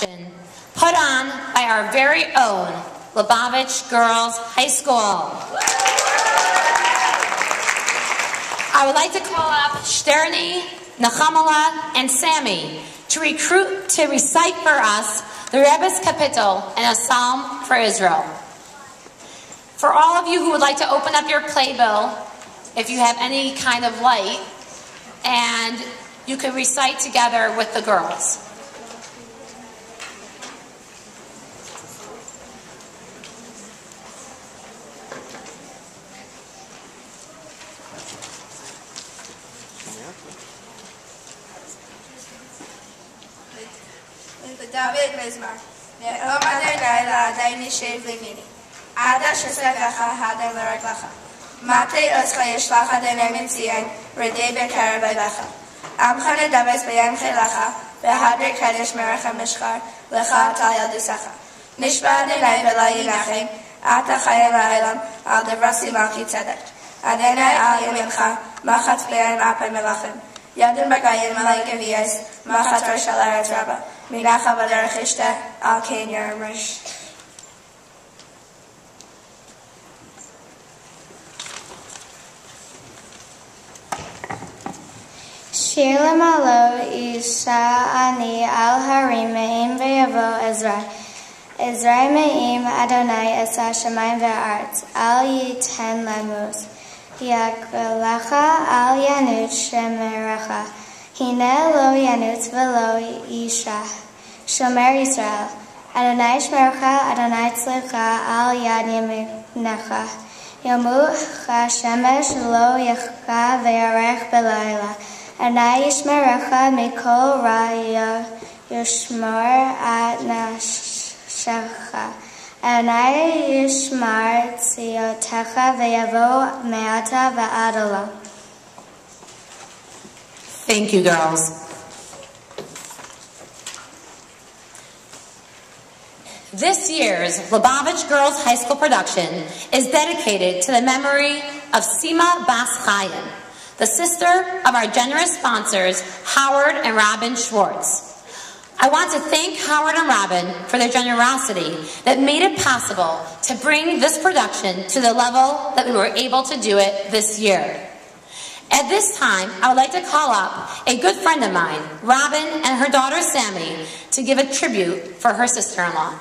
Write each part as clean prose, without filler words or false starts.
production put on by our very own Lubavitch Girls High School. I would like to call up Shterny, Nechamala, and Sammy to recite for us the Rebbe's Kapitel and a Psalm for Israel. For all of you who would like to open up your playbill, if you have any kind of light, and you can recite together with the girls. David Mizmar. Ne'om Adonai la'adai nishev limini. Ada shesevecha hadei l'reglecha. Matei oscha yishlach Adonai mitzion, redei b'karav eilecha. Amcha nedaves b'yem chelecha, v'hadrei kadesh merechem mishchar, lecha atal yadusecha. Nishba Adonai v'la yinachem, ata chayim la'elam, al devrasi malki tzedek. Adonai al yamincha, machat b'yem apay melachem. Yadin b'gayim malay gaviyas, machat rosh al eretz rabba. Minacha b'derech ishteh, al kein yerim rish. Shir lemalo isha ani al harim me'im ve'yavo Ezra. Ezra me'im Adonai esa shemayim ve'aretz. Al yiten lemuz. Yaklecha al yanut shemerecha. Hine lo yanut velo isha. Shomer Yisrael. Adonai shmerecha, Adonai tzlecha al yad yaminecha. Yomucha shemesh lo yechka ve'arech belayla. Adonai yishmerecha mikol ra yishmor at nafshecha. Adonai yishmar tziotecha ve'yavo me'ata va'ad olam. Thank you, girls. This year's Lubavitch Girls High School production is dedicated to the memory of Sima Bas Chaim, the sister of our generous sponsors, Howard and Robin Schwartz. I want to thank Howard and Robin for their generosity that made it possible to bring this production to the level that we were able to do it this year. At this time, I would like to call up a good friend of mine, Robin, and her daughter Sammy, to give a tribute for her sister-in-law.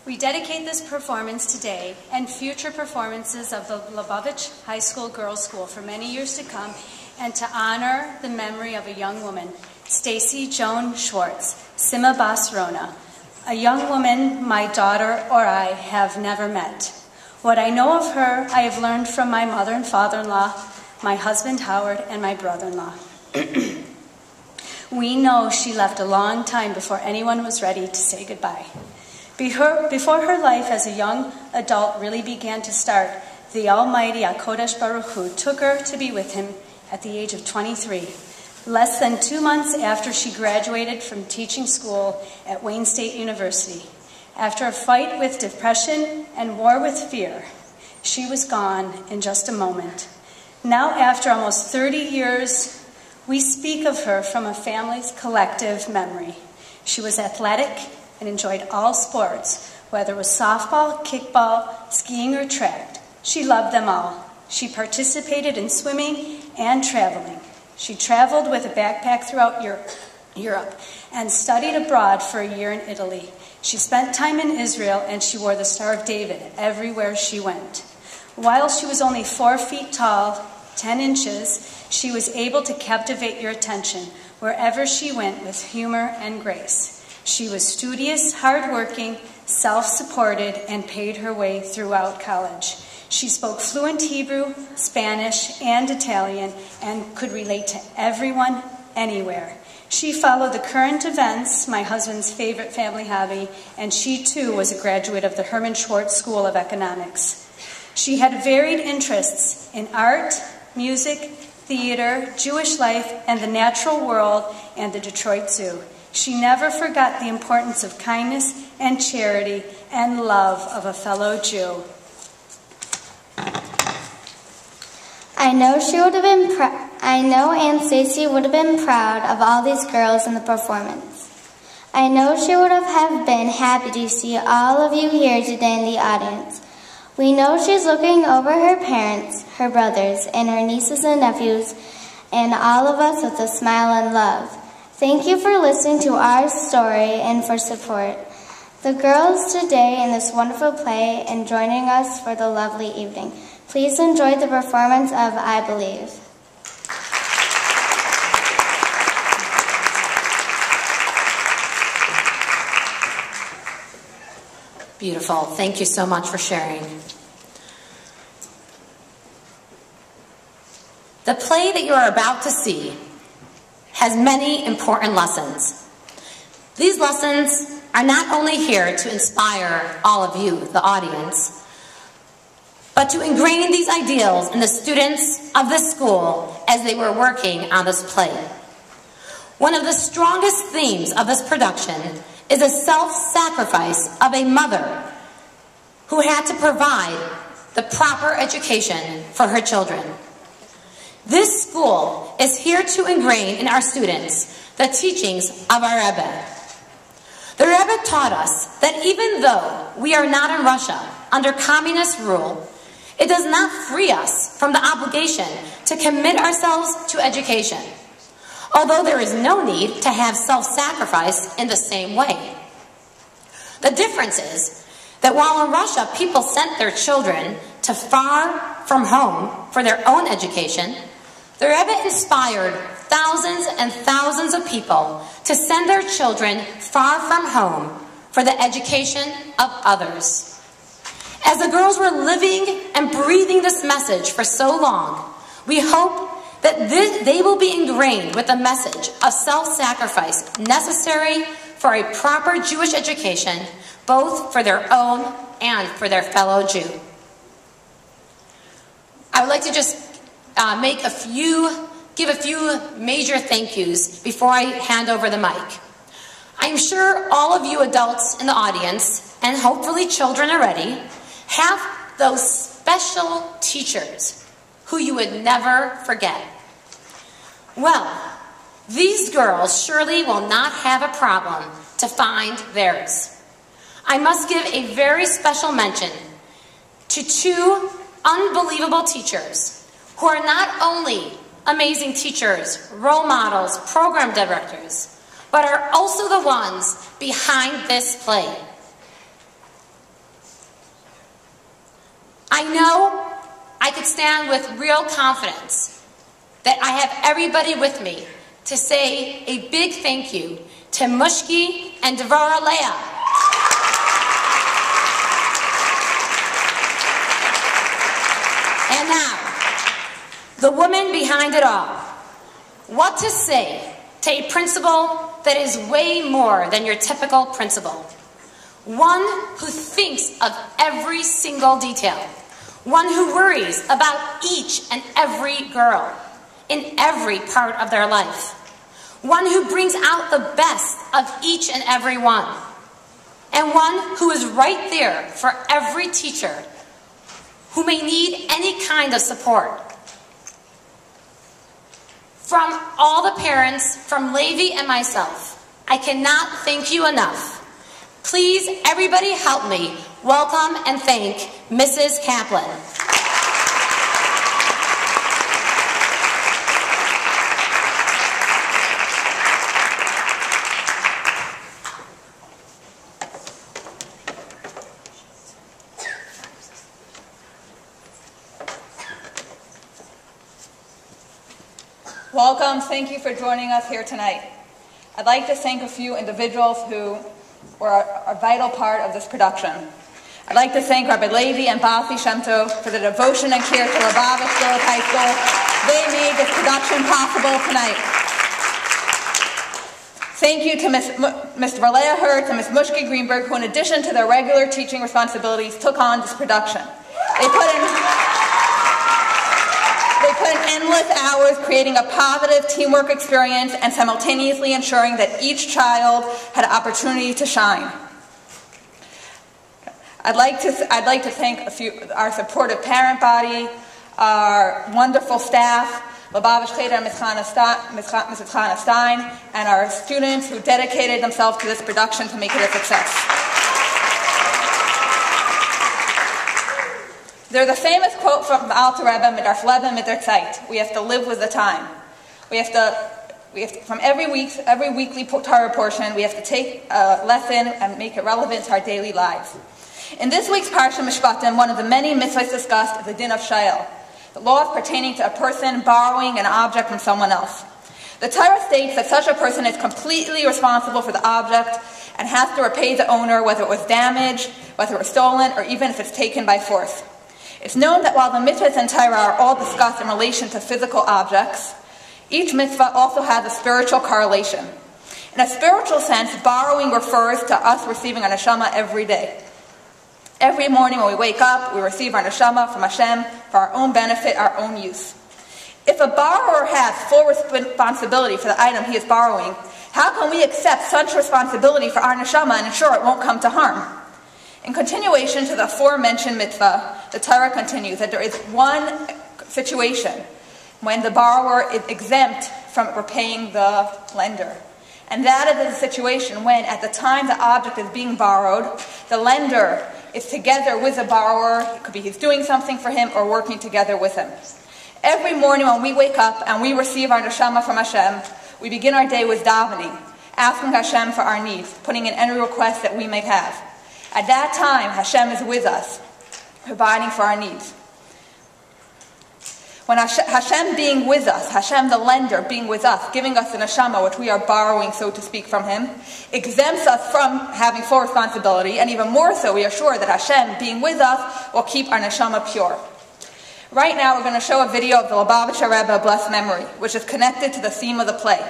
We dedicate this performance today and future performances of the Lubavitch High School Girls School for many years to come, and to honor the memory of a young woman, Stacy Joan Schwartz, Sima Bas Rona, a young woman my daughter or I have never met. What I know of her, I have learned from my mother and father-in-law, my husband Howard, and my brother-in-law. We know she left a long time before anyone was ready to say goodbye. Before her life as a young adult really began to start, the Almighty HaKodesh Baruch Hu took her to be with him at the age of 23, less than 2 months after she graduated from teaching school at Wayne State University. After a fight with depression and war with fear, she was gone in just a moment. Now, after almost 30 years, we speak of her from a family's collective memory. She was athletic and enjoyed all sports, whether it was softball, kickball, skiing, or track. She loved them all. She participated in swimming and traveling. She traveled with a backpack throughout Europe and studied abroad for a year in Italy. She spent time in Israel, and she wore the Star of David everywhere she went. While she was only 4 feet tall, 10 inches, she was able to captivate your attention wherever she went with humor and grace. She was studious, hardworking, self-supported, and paid her way throughout college. She spoke fluent Hebrew, Spanish, and Italian, and could relate to everyone, anywhere. She followed the current events, my husband's favorite family hobby, and she too was a graduate of the Herman Schwartz School of Economics. She had varied interests in art, music, theater, Jewish life, and the natural world, and the Detroit Zoo. She never forgot the importance of kindness and charity and love of a fellow Jew. I know Aunt Stacy would have been proud of all these girls in the performance. I know she would have been happy to see all of you here today in the audience. We know she's looking over her parents, her brothers, and her nieces and nephews, and all of us with a smile and love. Thank you for listening to our story and for support. The girls today in this wonderful play and joining us for the lovely evening. Please enjoy the performance of I Believe. Beautiful. Thank you so much for sharing. The play that you are about to see has many important lessons. These lessons are not only here to inspire all of you, the audience, but to ingrain these ideals in the students of this school as they were working on this play. One of the strongest themes of this production is the self-sacrifice of a mother who had to provide the proper education for her children. This school is here to ingrain in our students the teachings of our Rebbe. The Rebbe taught us that even though we are not in Russia under communist rule, it does not free us from the obligation to commit ourselves to education, although there is no need to have self-sacrifice in the same way. The difference is that while in Russia people sent their children to far from home for their own education, the Rebbe inspired thousands and thousands of people to send their children far from home for the education of others. As the girls were living and breathing this message for so long, we hope that they will be ingrained with the message of self-sacrifice necessary for a proper Jewish education, both for their own and for their fellow Jew. I would like to just give a few major thank yous before I hand over the mic. I'm sure all of you adults in the audience, and hopefully children already, have those special teachers who you would never forget. Well, these girls surely will not have a problem to find theirs. I must give a very special mention to two unbelievable teachers who are not only amazing teachers, role models, program directors, but are also the ones behind this play. I know I could stand with real confidence that I have everybody with me to say a big thank you to Mushki and Devora Leah. And now, the woman behind it all. What to say to a principal that is way more than your typical principal. One who thinks of every single detail. One who worries about each and every girl in every part of their life. One who brings out the best of each and every one. And one who is right there for every teacher who may need any kind of support. From all the parents, from Levi and myself, I cannot thank you enough. Please, everybody help me welcome and thank Mrs. Kaplan. Welcome. Thank you for joining us here tonight. I'd like to thank a few individuals who were a vital part of this production. I'd like to thank Rabbi Levi and Basi Shem Tov for the devotion and care to Lubavitch Girls High School. They made this production possible tonight. Thank you to Mr. Leah Hertz and Ms. Mushki Greenberg, who in addition to their regular teaching responsibilities took on this production. They put in endless endless hours creating a positive teamwork experience and simultaneously ensuring that each child had an opportunity to shine. I'd like to thank our supportive parent body, our wonderful staff, Lubavitch Cheder, Mrs. Chana Stein, and our students who dedicated themselves to this production to make it a success. There's a famous quote from the Alter Rebbe, "Mit darf leben mit der Zeit." We have to live with the time. We have to from every weekly Torah portion, we have to take a lesson and make it relevant to our daily lives. In this week's Parsha Mishpatim, one of the many mitzvahs discussed is the din of shayel, the laws pertaining to a person borrowing an object from someone else. The Torah states that such a person is completely responsible for the object and has to repay the owner whether it was damaged, whether it was stolen, or even if it's taken by force. It's known that while the mitzvahs in Torah are all discussed in relation to physical objects, each mitzvah also has a spiritual correlation. In a spiritual sense, borrowing refers to us receiving our neshama every day. Every morning when we wake up, we receive our neshama from Hashem for our own benefit, our own use. If a borrower has full responsibility for the item he is borrowing, how can we accept such responsibility for our neshama and ensure it won't come to harm? In continuation to the aforementioned mitzvah, the Torah continues that there is one situation when the borrower is exempt from repaying the lender. And that is the situation when, at the time the object is being borrowed, the lender is together with the borrower. It could be he's doing something for him or working together with him. Every morning when we wake up and we receive our neshama from Hashem, we begin our day with davening, asking Hashem for our needs, putting in any requests that we may have. At that time, Hashem is with us, providing for our needs. When Hashem being with us, Hashem the lender being with us, giving us the neshama, which we are borrowing, so to speak, from Him, exempts us from having full responsibility, and even more so, we are sure that Hashem being with us will keep our neshama pure. Right now, we're going to show a video of the Lubavitcher Rebbe, blessed memory, which is connected to the theme of the play.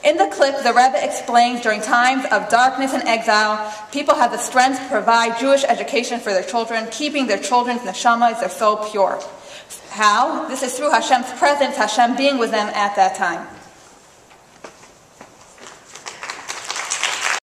In the clip, the Rebbe explains during times of darkness and exile, people have the strength to provide Jewish education for their children, keeping their children's neshama as their soul pure. How? This is through Hashem's presence, Hashem being with them at that time.